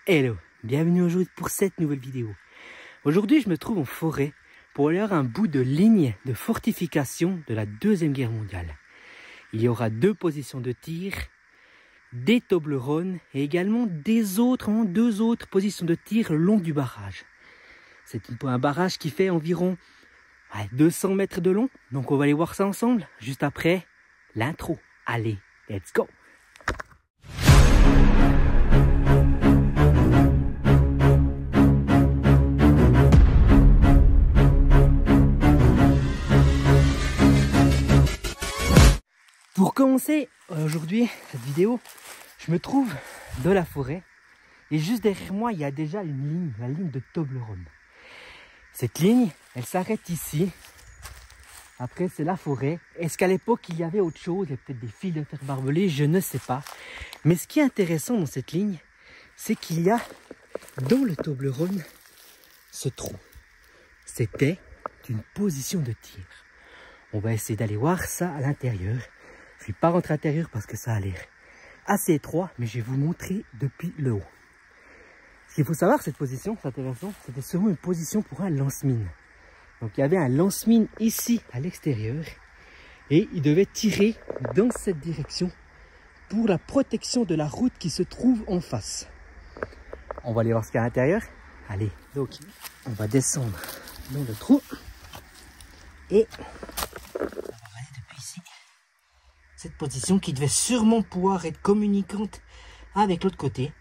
Hello, bienvenue aujourd'hui pour cette nouvelle vidéo. Aujourd'hui, je me trouve en forêt pour aller voir un bout de ligne de fortification de la Deuxième Guerre mondiale. Il y aura deux positions de tir, des Toblerones et également deux autres positions de tir le long du barrage. C'est un barrage qui fait environ 200 mètres de long, donc on va aller voir ça ensemble juste après l'intro. Allez, let's go! Pour commencer aujourd'hui cette vidéo, je me trouve dans la forêt et juste derrière moi il y a déjà une ligne, la ligne de Toblerone. Cette ligne, elle s'arrête ici. Après c'est la forêt. Est-ce qu'à l'époque il y avait autre chose? Il y a peut-être des fils de fer barbelés, je ne sais pas. Mais ce qui est intéressant dans cette ligne, c'est qu'il y a dans le Toblerone ce trou. C'était une position de tir. On va essayer d'aller voir ça à l'intérieur. Je ne vais pas rentrer à l'intérieur parce que ça a l'air assez étroit, mais je vais vous montrer depuis le haut. Ce qu'il faut savoir, cette position, c'est intéressant, c'était sûrement une position pour un lance-mine. Donc il y avait un lance-mine ici à l'extérieur et il devait tirer dans cette direction pour la protection de la route qui se trouve en face. On va aller voir ce qu'il y a à l'intérieur. Allez, donc on va descendre dans le trou et cette position qui devait sûrement pouvoir être communicante avec l'autre côté.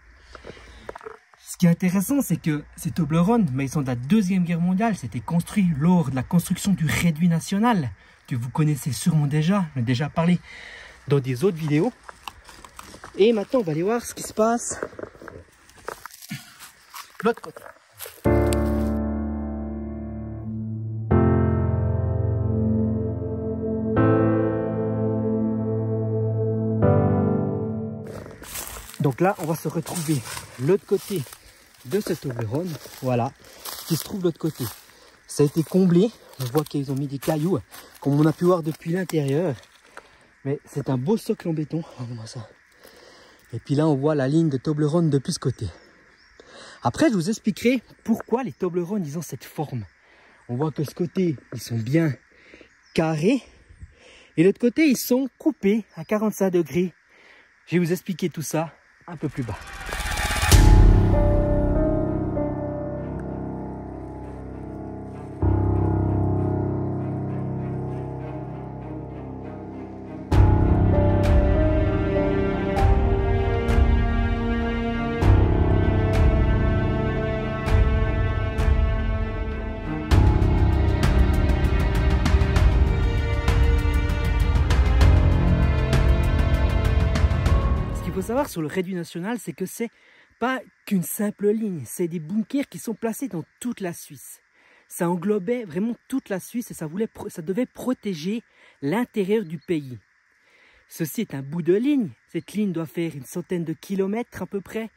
Ce qui est intéressant, c'est que ces Toblerones, mais ils sont de la Deuxième Guerre mondiale, c'était construit lors de la construction du Réduit national, que vous connaissez sûrement déjà, on a déjà parlé dans des autres vidéos. Et maintenant, on va aller voir ce qui se passe de l'autre côté. Donc là, on va se retrouver l'autre côté de ce Toblerone, voilà, qui se trouve de l'autre côté. Ça a été comblé, on voit qu'ils ont mis des cailloux, comme on a pu voir depuis l'intérieur. Mais c'est un beau socle en béton, regarde-moi ça. Et puis là, on voit la ligne de Toblerone depuis ce côté. Après, je vous expliquerai pourquoi les Toblerones, ils ont cette forme. On voit que ce côté, ils sont bien carrés. Et l'autre côté, ils sont coupés à 45 degrés. Je vais vous expliquer tout ça un peu plus bas. Ce qu'il faut savoir sur le Réduit national, c'est que c'est pas qu'une simple ligne, c'est des bunkers qui sont placés dans toute la Suisse. Ça englobait vraiment toute la Suisse et ça devait protéger l'intérieur du pays. Ceci est un bout de ligne, cette ligne doit faire une centaine de kilomètres à peu près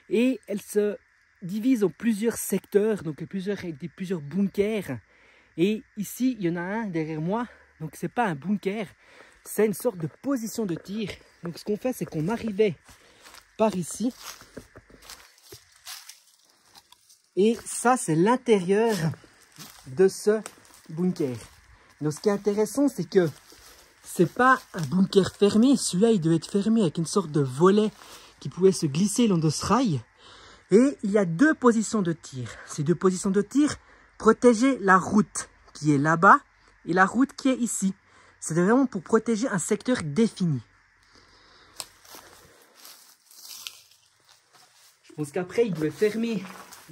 et elle se divise en plusieurs secteurs, donc plusieurs bunkers. Et ici, il y en a un derrière moi, donc c'est pas un bunker, c'est une sorte de position de tir. Donc ce qu'on fait, c'est qu'on arrivait par ici. Et ça, c'est l'intérieur de ce bunker. Donc ce qui est intéressant, c'est que c'est pas un bunker fermé. Celui-là, il devait être fermé avec une sorte de volet qui pouvait se glisser le long de ce rail. Et il y a deux positions de tir. Ces deux positions de tir protégeaient la route qui est là-bas et la route qui est ici. C'était vraiment pour protéger un secteur défini. Je pense qu'après, ils devaient fermer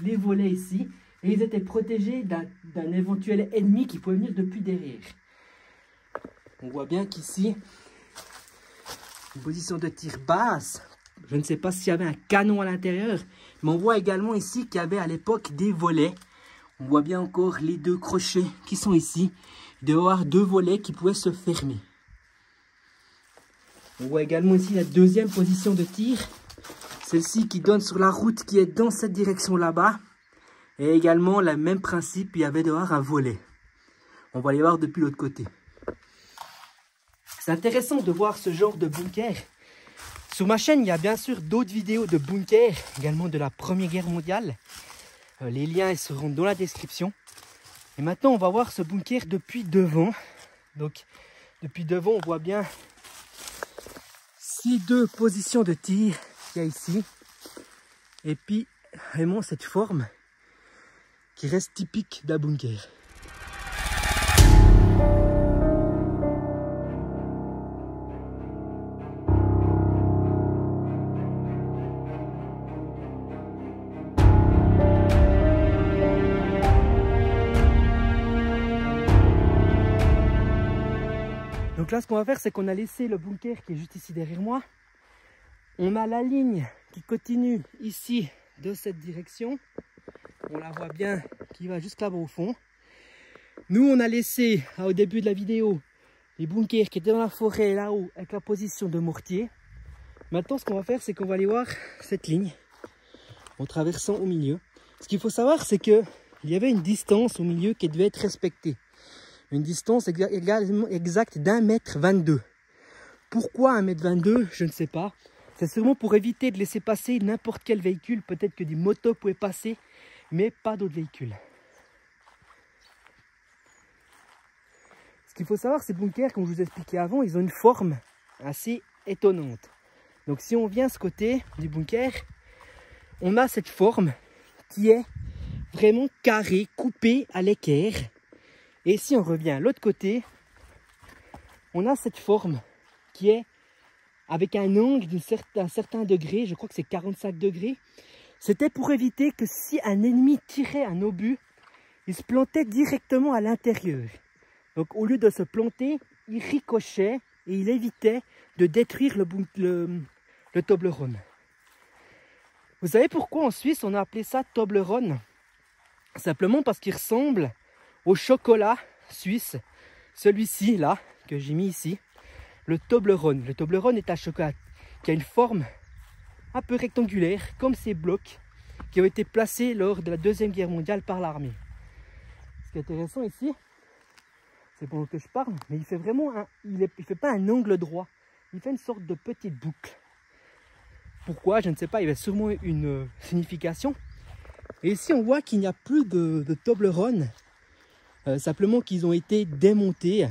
les volets ici et ils étaient protégés d'un éventuel ennemi qui pouvait venir depuis derrière. On voit bien qu'ici, une position de tir basse. Je ne sais pas s'il y avait un canon à l'intérieur, mais on voit également ici qu'il y avait à l'époque des volets. On voit bien encore les deux crochets qui sont ici. Il devait y avoir deux volets qui pouvaient se fermer. On voit également ici la deuxième position de tir. Celle-ci qui donne sur la route qui est dans cette direction là-bas. Et également le même principe, il y avait dehors un volet. On va aller voir depuis l'autre côté. C'est intéressant de voir ce genre de bunker Sur ma chaîne, il y a bien sûr d'autres vidéos de bunkers, également de la Première Guerre mondiale. Les liens ils seront dans la description. Et maintenant, on va voir ce bunker depuis devant. Donc, depuis devant, on voit bien ces deux positions de tir qu'il y a ici. Et puis, vraiment cette forme qui reste typique d'un bunker. Donc là, ce qu'on va faire, c'est qu'on a laissé le bunker qui est juste ici derrière moi. On a la ligne qui continue ici de cette direction. On la voit bien qui va jusque là-bas au fond. Nous, on a laissé au début de la vidéo les bunkers qui étaient dans la forêt là-haut avec la position de mortier. Maintenant, ce qu'on va faire, c'est qu'on va aller voir cette ligne en traversant au milieu. Ce qu'il faut savoir, c'est qu'il y avait une distance au milieu qui devait être respectée. Une distance exacte d'1,22 m. Pourquoi 1,22 m? Je ne sais pas. C'est sûrement pour éviter de laisser passer n'importe quel véhicule. Peut-être que des motos pouvaient passer, mais pas d'autres véhicules. Ce qu'il faut savoir, ces bunkers, comme je vous ai expliqué avant, ils ont une forme assez étonnante. Donc si on vient à ce côté du bunker, on a cette forme qui est vraiment carrée, coupée à l'équerre. Et si on revient à l'autre côté, on a cette forme qui est avec un angle d'un certain degré, je crois que c'est 45 degrés. C'était pour éviter que si un ennemi tirait un obus, il se plantait directement à l'intérieur. Donc au lieu de se planter, il ricochait et il évitait de détruire le Toblerone. Vous savez pourquoi en Suisse on a appelé ça Toblerone? Simplement parce qu'il ressemble au chocolat suisse, celui-ci là, que j'ai mis ici, le Toblerone. Le Toblerone est un chocolat qui a une forme un peu rectangulaire, comme ces blocs qui ont été placés lors de la Deuxième Guerre mondiale par l'armée. Ce qui est intéressant ici, c'est pendant que je parle, mais il fait vraiment il fait pas un angle droit, il fait une sorte de petite boucle. Pourquoi? Je ne sais pas, il y avait sûrement une signification. Et ici, on voit qu'il n'y a plus de Toblerone. Simplement qu'ils ont été démontés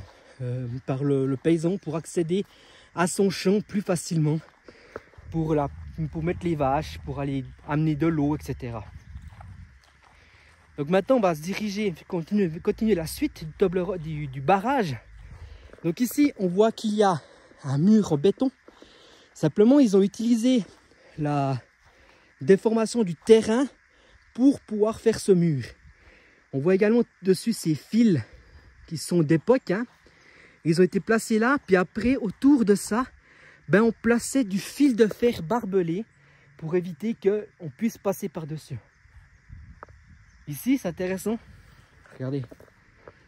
par le paysan pour accéder à son champ plus facilement, pour mettre les vaches, pour aller amener de l'eau, etc. Donc maintenant on va se diriger, continuer la suite du barrage. Donc ici on voit qu'il y a un mur en béton. Simplement ils ont utilisé la déformation du terrain pour pouvoir faire ce mur. On voit également dessus ces fils qui sont d'époque. Hein. Ils ont été placés là, puis après, autour de ça, on plaçait du fil de fer barbelé pour éviter qu'on puisse passer par-dessus. Ici, c'est intéressant. Regardez.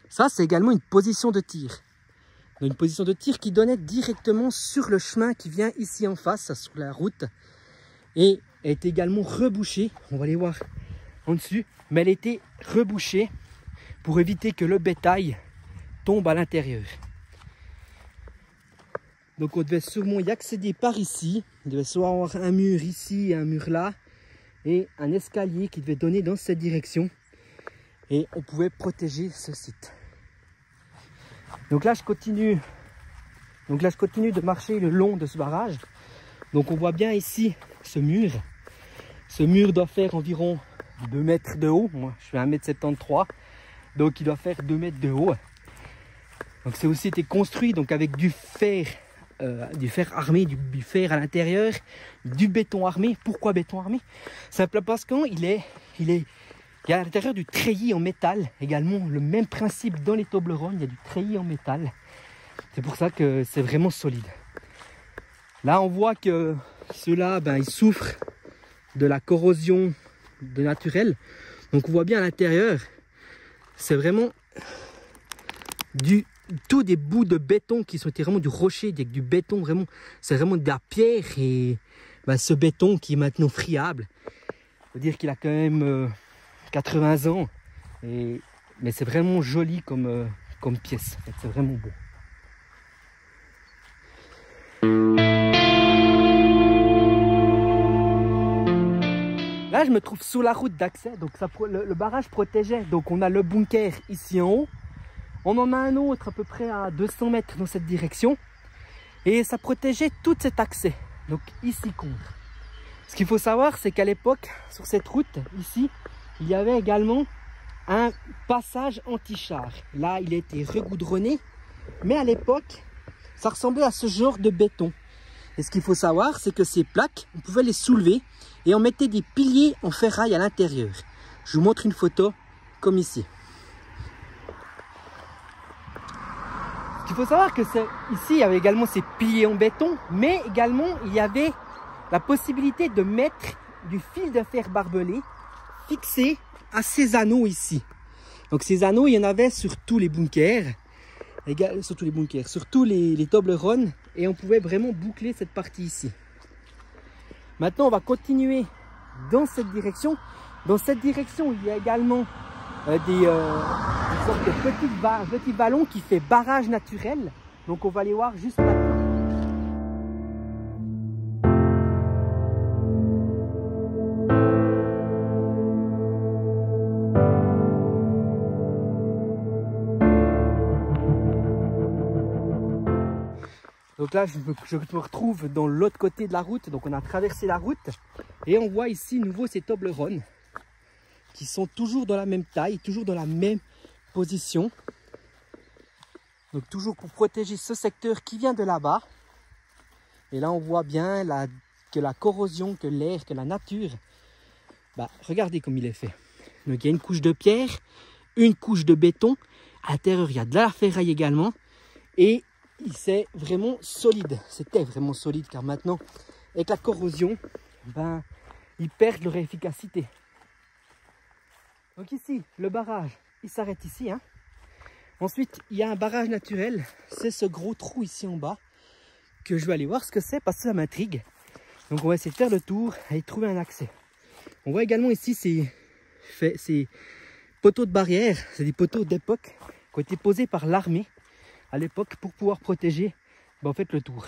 Ça, c'est également une position de tir. Donc, une position de tir qui donnait directement sur le chemin qui vient ici en face, sur la route. Et elle est également rebouchée. On va aller voir en dessus, mais elle était rebouchée pour éviter que le bétail tombe à l'intérieur. Donc on devait sûrement y accéder par ici. Il devait soit avoir un mur ici et un mur là, et un escalier qui devait donner dans cette direction, et on pouvait protéger ce site. Donc là je continue de marcher le long de ce barrage. Donc on voit bien ici ce mur. Ce mur doit faire environ 2 mètres de haut. Moi je fais 1,73 m, donc il doit faire 2 mètres de haut. Donc c'est aussi été construit donc avec du fer armé, du fer à l'intérieur, du béton armé. Pourquoi béton armé? Simplement parce qu'il y a à l'intérieur du treillis en métal également. Le même principe dans les Toblerone, il y a du treillis en métal. C'est pour ça que c'est vraiment solide. Là on voit que ceux-là ils souffrent de la corrosion naturelle. Donc on voit bien à l'intérieur, c'est vraiment tous des bouts de béton qui sont vraiment du rocher, du béton, vraiment, c'est vraiment de la pierre. Et ce béton qui est maintenant friable, il faut dire qu'il a quand même 80 ans, mais c'est vraiment joli comme pièce, en fait, c'est vraiment beau. Là, je me trouve sous la route d'accès. Donc le barrage protégeait. Donc on a le bunker ici en haut. On en a un autre à peu près à 200 mètres dans cette direction. Et ça protégeait tout cet accès. Donc ici contre. Ce qu'il faut savoir, c'est qu'à l'époque, sur cette route, ici, il y avait également un passage anti-char. Là, il a été regoudronné. Mais à l'époque, ça ressemblait à ce genre de béton. Et ce qu'il faut savoir, c'est que ces plaques, on pouvait les soulever et on mettait des piliers en ferraille à l'intérieur. Je vous montre une photo comme ici. Ce qu'il faut savoir, que ici, il y avait également ces piliers en béton, mais également, il y avait la possibilité de mettre du fil de fer barbelé fixé à ces anneaux ici. Donc ces anneaux, il y en avait sur tous les bunkers, sur tous les Toblerone, et on pouvait vraiment boucler cette partie ici. Maintenant, on va continuer dans cette direction. Dans cette direction, il y a également des sortes de petits ballons qui fait barrage naturel. Donc on va les voir juste maintenant. Donc là, je me retrouve dans l'autre côté de la route. Donc on a traversé la route et on voit ici nouveau ces Toblerone qui sont toujours dans la même taille, toujours dans la même position. Donc toujours pour protéger ce secteur qui vient de là-bas. Et là, on voit bien que la corrosion, que l'air, que la nature, regardez comme il est fait. Donc il y a une couche de pierre, une couche de béton. À l'intérieur, il y a de la ferraille également. Et c'est vraiment solide. C'était vraiment solide car maintenant, avec la corrosion, ils perdent leur efficacité. Donc ici, le barrage, il s'arrête ici. Ensuite, il y a un barrage naturel. C'est ce gros trou ici en bas que je vais aller voir ce que c'est parce que ça m'intrigue. Donc on va essayer de faire le tour et trouver un accès. On voit également ici ces poteaux de barrière. C'est des poteaux d'époque qui ont été posés par l'armée à l'époque pour pouvoir protéger en fait le tour.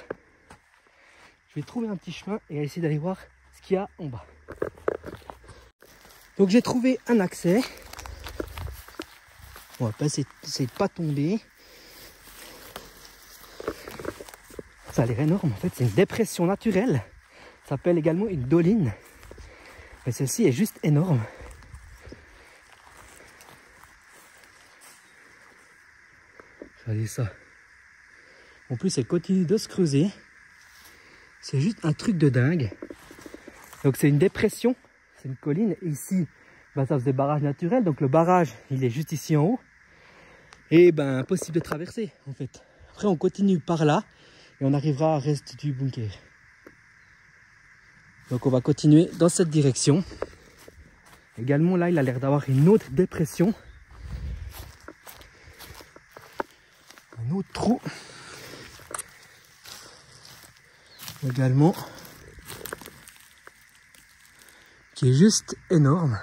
Je vais trouver un petit chemin et essayer d'aller voir ce qu'il y a en bas. Donc j'ai trouvé un accès. On va pas essayer de pas tomber. Ça a l'air énorme en fait, c'est une dépression naturelle. Ça s'appelle également une doline. Mais celle-ci est juste énorme. Regardez ça. En plus, elle continue de se creuser. C'est juste un truc de dingue. Donc c'est une dépression, c'est une colline. Et ici, ça faisait barrage naturel. Donc le barrage, il est juste ici en haut. Et impossible de traverser en fait. Après, on continue par là et on arrivera au reste du bunker. Donc on va continuer dans cette direction. Également là, il a l'air d'avoir une autre dépression. Un autre trou. Également. Qui est juste énorme.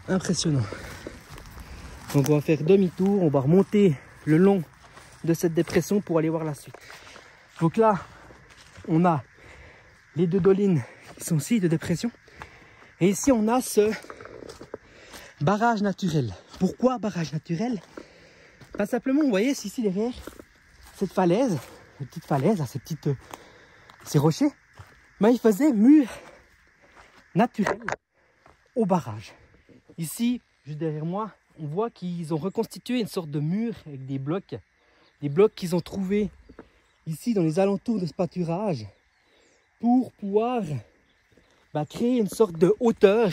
Impressionnant. Donc on va faire demi-tour, on va remonter le long de cette dépression pour aller voir la suite. Donc là, on a les deux dolines qui sont aussi de dépression. Et ici, on a ce barrage naturel. Pourquoi barrage naturel? Simplement, vous voyez, ici derrière, cette falaise, cette petite falaise, ces rochers, ils faisaient mur naturel au barrage. Ici, juste derrière moi, on voit qu'ils ont reconstitué une sorte de mur avec des blocs qu'ils ont trouvés ici dans les alentours de ce pâturage pour pouvoir créer une sorte de hauteur,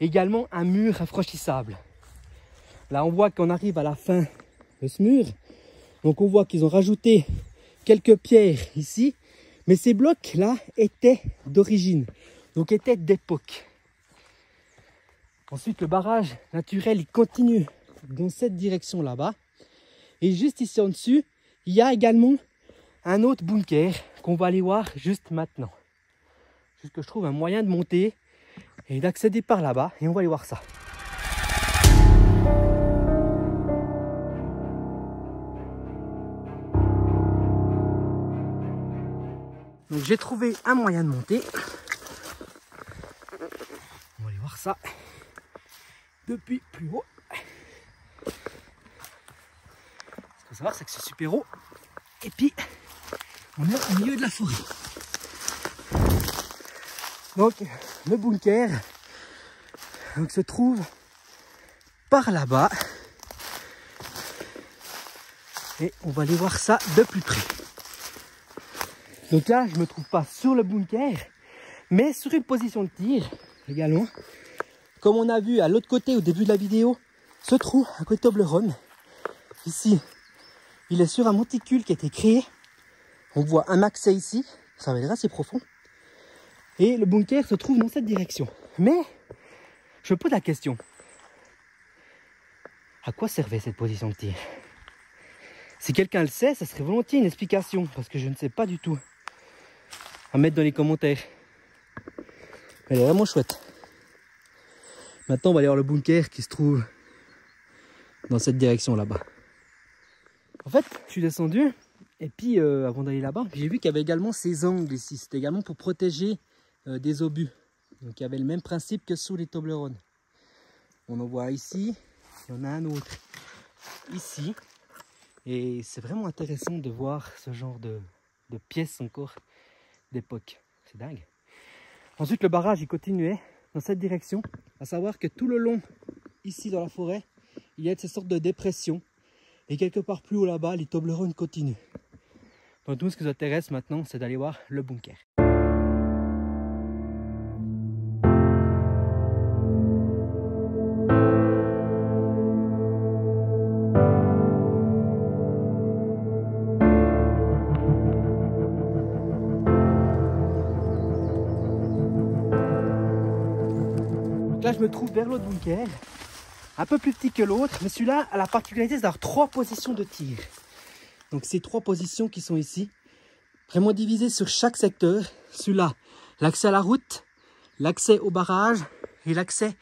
également un mur infranchissable. Là, on voit qu'on arrive à la fin de ce mur. Donc, on voit qu'ils ont rajouté quelques pierres ici. Mais ces blocs-là étaient d'origine, donc étaient d'époque. Ensuite, le barrage naturel, il continue dans cette direction là-bas. Et juste ici en dessus, il y a également un autre bunker qu'on va aller voir juste maintenant. Juste que je trouve un moyen de monter et d'accéder par là-bas. Et on va aller voir ça. Donc j'ai trouvé un moyen de monter. On va aller voir ça depuis plus haut. Ce qu'il faut savoir, c'est que c'est super haut. Et puis, on est au milieu de la forêt. Donc, le bunker se trouve par là-bas. Et on va aller voir ça de plus près. Donc là, je ne me trouve pas sur le bunker, mais sur une position de tir également. Comme on a vu à l'autre côté au début de la vidéo, se trouve un côté Toblerone. Ici, il est sur un monticule qui a été créé. On voit un accès ici, ça va être assez profond. Et le bunker se trouve dans cette direction. Mais, je me pose la question. À quoi servait cette position de tir? Si quelqu'un le sait, ça serait volontiers une explication, parce que je ne sais pas du tout. À mettre dans les commentaires. Elle est vraiment chouette. Maintenant, on va aller voir le bunker qui se trouve dans cette direction là-bas. En fait, je suis descendu, et puis avant d'aller là-bas, j'ai vu qu'il y avait également ces angles ici. C'était également pour protéger des obus. Donc il y avait le même principe que sous les Toblerone. On en voit ici, il y en a un autre ici. Et c'est vraiment intéressant de voir ce genre de pièces encore d'époque. C'est dingue. Ensuite, le barrage, il continuait dans cette direction. À savoir que tout le long, ici dans la forêt, il y a cette sorte de dépression. Et quelque part plus haut là-bas, les Toblerone continuent. Donc tout ce qui nous intéresse maintenant, c'est d'aller voir le bunker. Là, je me trouve vers l'autre bunker, un peu plus petit que l'autre, mais celui-là a la particularité d'avoir 3 positions de tir. Donc ces 3 positions qui sont ici, vraiment divisées sur chaque secteur. Celui-là, l'accès à la route, l'accès au barrage et l'accès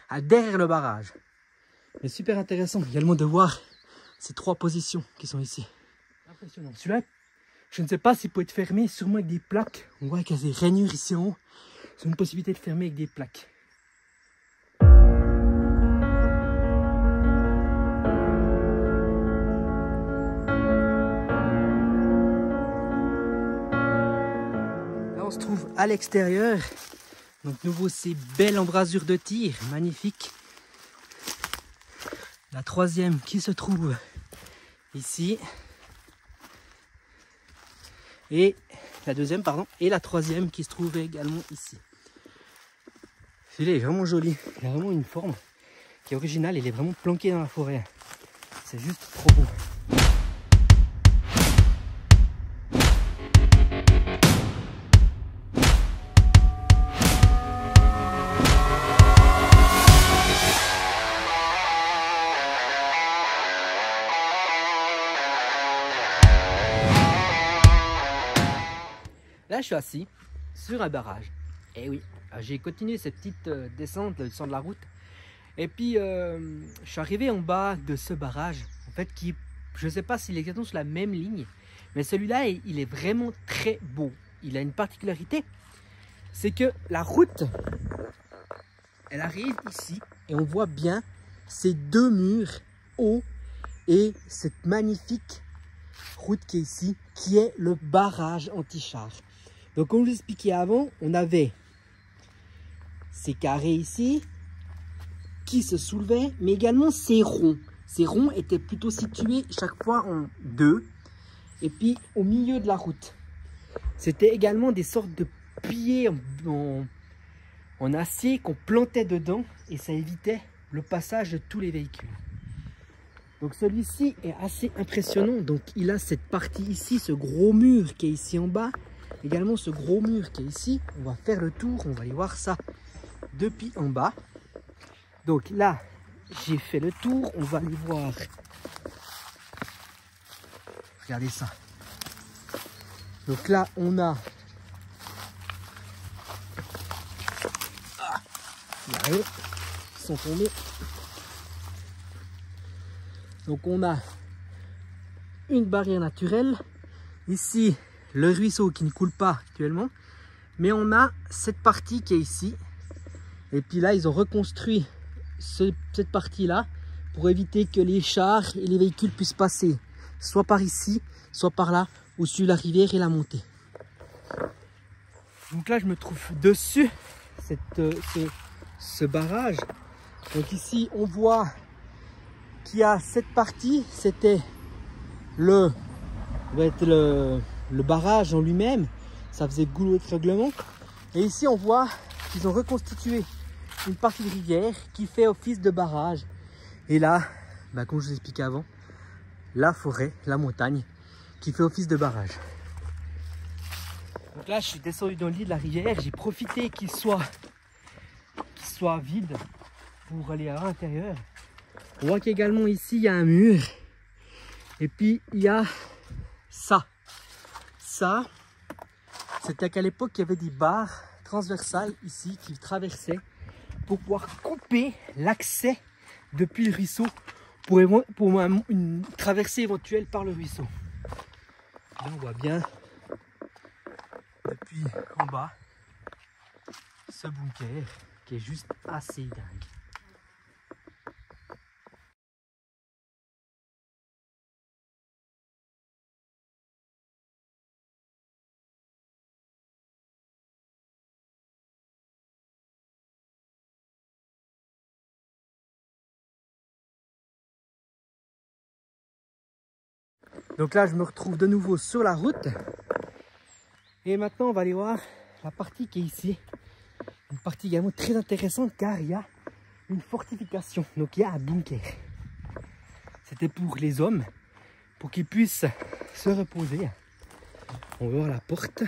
à derrière le barrage. Mais super intéressant également de voir ces 3 positions qui sont ici. Impressionnant. Celui-là, je ne sais pas s'il peut être fermé, sûrement avec des plaques. On voit qu'il y a des rainures ici en haut. C'est une possibilité de fermer avec des plaques. On se trouve à l'extérieur, donc nouveau ces belles embrasures de tir, magnifique. La troisième qui se trouve ici, et la deuxième pardon, et la troisième qui se trouve également ici. Celui-là est vraiment joli, il a vraiment une forme qui est originale, il est vraiment planqué dans la forêt. C'est juste trop beau. Là, je suis assis sur un barrage. Et oui, j'ai continué cette petite descente, le descente de la route. Et puis, je suis arrivé en bas de ce barrage. En fait, qui, je ne sais pas s'il est exactement sur la même ligne. Mais celui-là, il est vraiment très beau. Il a une particularité. C'est que la route, elle arrive ici. Et on voit bien ces 2 murs hauts et cette magnifique route qui est ici, qui est le barrage anti-char. Donc comme je vous expliquais avant, on avait ces carrés ici qui se soulevaient, mais également ces ronds. Ces ronds étaient plutôt situés chaque fois en 2, et puis au milieu de la route. C'était également des sortes de pieds en acier qu'on plantait dedans, et ça évitait le passage de tous les véhicules. Donc celui-ci est assez impressionnant. Donc il a cette partie ici, ce gros mur qui est ici en bas. Également ce gros mur qui est ici. On va faire le tour, on va aller voir ça depuis en bas. Donc là, j'ai fait le tour, on va aller voir. Regardez ça. Donc là, on a... Ils sont tombés. Donc on a une barrière naturelle. Ici, le ruisseau qui ne coule pas actuellement, mais on a cette partie qui est ici. Et puis là, ils ont reconstruit cette partie-là pour éviter que les chars et les véhicules puissent passer soit par ici, soit par là, au-dessus de la rivière et la montée. Donc là, je me trouve dessus ce barrage. Donc ici, on voit qu'il y a cette partie, c'était le barrage en lui-même. Ça faisait goulot d'étranglement. Et ici, on voit qu'ils ont reconstitué une partie de rivière qui fait office de barrage. Et là, comme je vous expliquais avant, la forêt, la montagne, qui fait office de barrage. Donc là, je suis descendu dans le lit de la rivière. J'ai profité qu'il soit vide pour aller à l'intérieur. On voit qu'également ici, il y a un mur. Et puis, il y a ça. Ça, c'était qu'à l'époque, il y avait des barres transversales ici qui traversaient pour pouvoir couper l'accès depuis le ruisseau pour une traversée éventuelle par le ruisseau. Là, on voit bien depuis en bas ce bunker qui est juste assez dingue. Donc là, je me retrouve de nouveau sur la route. Et maintenant, on va aller voir la partie qui est ici. Une partie également très intéressante car il y a une fortification. Donc il y a un bunker. C'était pour les hommes, pour qu'ils puissent se reposer. On va voir la porte.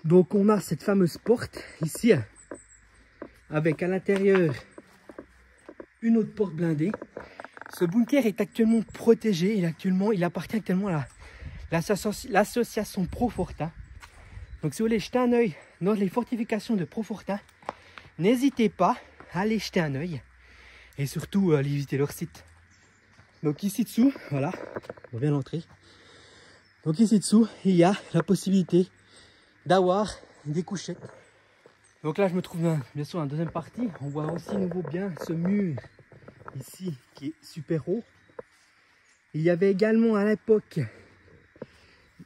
Donc on a cette fameuse porte ici, avec à l'intérieur une autre porte blindée. Ce bunker est actuellement protégé. Il appartient actuellement à l'association Profortin. Donc si vous voulez jeter un œil dans les fortifications de Profortin, n'hésitez pas à aller jeter un œil. Et surtout aller visiter leur site. Donc ici dessous, voilà, on va bien l'entrée. Donc ici dessous, il y a la possibilité d'avoir des couchettes. Donc là, je me trouve bien sûr dans la deuxième partie. On voit aussi nouveau bien ce mur ici qui est super haut. Il y avait également à l'époque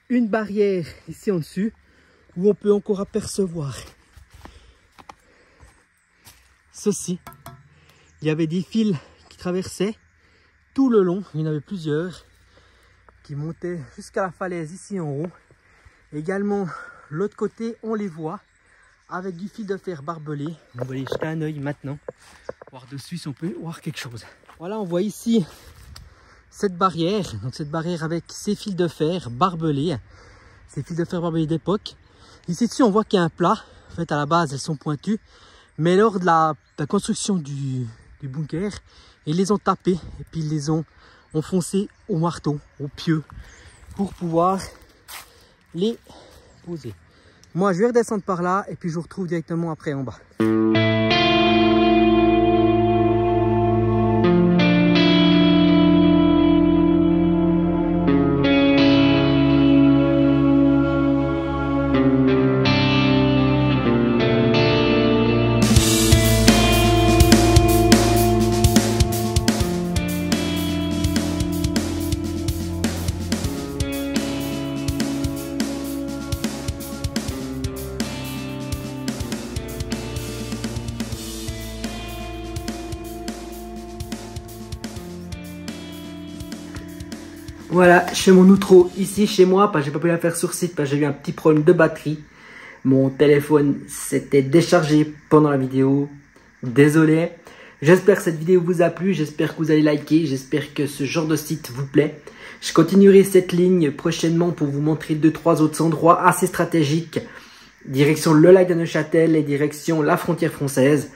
une barrière ici en dessus où on peut encore apercevoir ceci. Il y avait des fils qui traversaient tout le long. Il y en avait plusieurs qui montaient jusqu'à la falaise ici en haut. Également, l'autre côté, on les voit avec du fil de fer barbelé. On va aller jeter un œil maintenant, voir dessus si on peut voir quelque chose. Voilà, on voit ici cette barrière. Donc cette barrière avec ces fils de fer barbelés, ces fils de fer barbelés d'époque. Ici dessus, on voit qu'il y a un plat. En fait, à la base, elles sont pointues, mais lors de la construction du bunker, ils les ont tapés et puis ils les ont enfoncés au marteau, au pieu, pour pouvoir les poser. Moi, je vais redescendre par là et puis je vous retrouve directement après en bas. Voilà, chez mon outro, ici chez moi, j'ai pas pu la faire sur site parce que j'ai eu un petit problème de batterie. Mon téléphone s'était déchargé pendant la vidéo. Désolé. J'espère que cette vidéo vous a plu, j'espère que vous allez liker, j'espère que ce genre de site vous plaît. Je continuerai cette ligne prochainement pour vous montrer 2-3 autres endroits assez stratégiques. Direction le lac de Neuchâtel et direction la frontière française.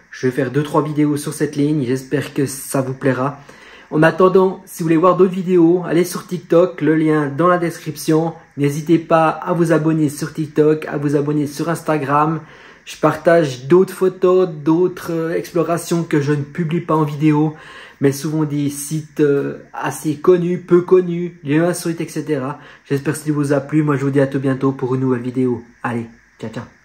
Je vais faire 2-3 vidéos sur cette ligne, j'espère que ça vous plaira. En attendant, si vous voulez voir d'autres vidéos, allez sur TikTok, le lien dans la description. N'hésitez pas à vous abonner sur TikTok, à vous abonner sur Instagram. Je partage d'autres photos, d'autres explorations que je ne publie pas en vidéo, mais souvent des sites assez connus, peu connus, lieux insolites, etc. J'espère que ça vous a plu. Moi, je vous dis à tout bientôt pour une nouvelle vidéo. Allez, ciao, ciao.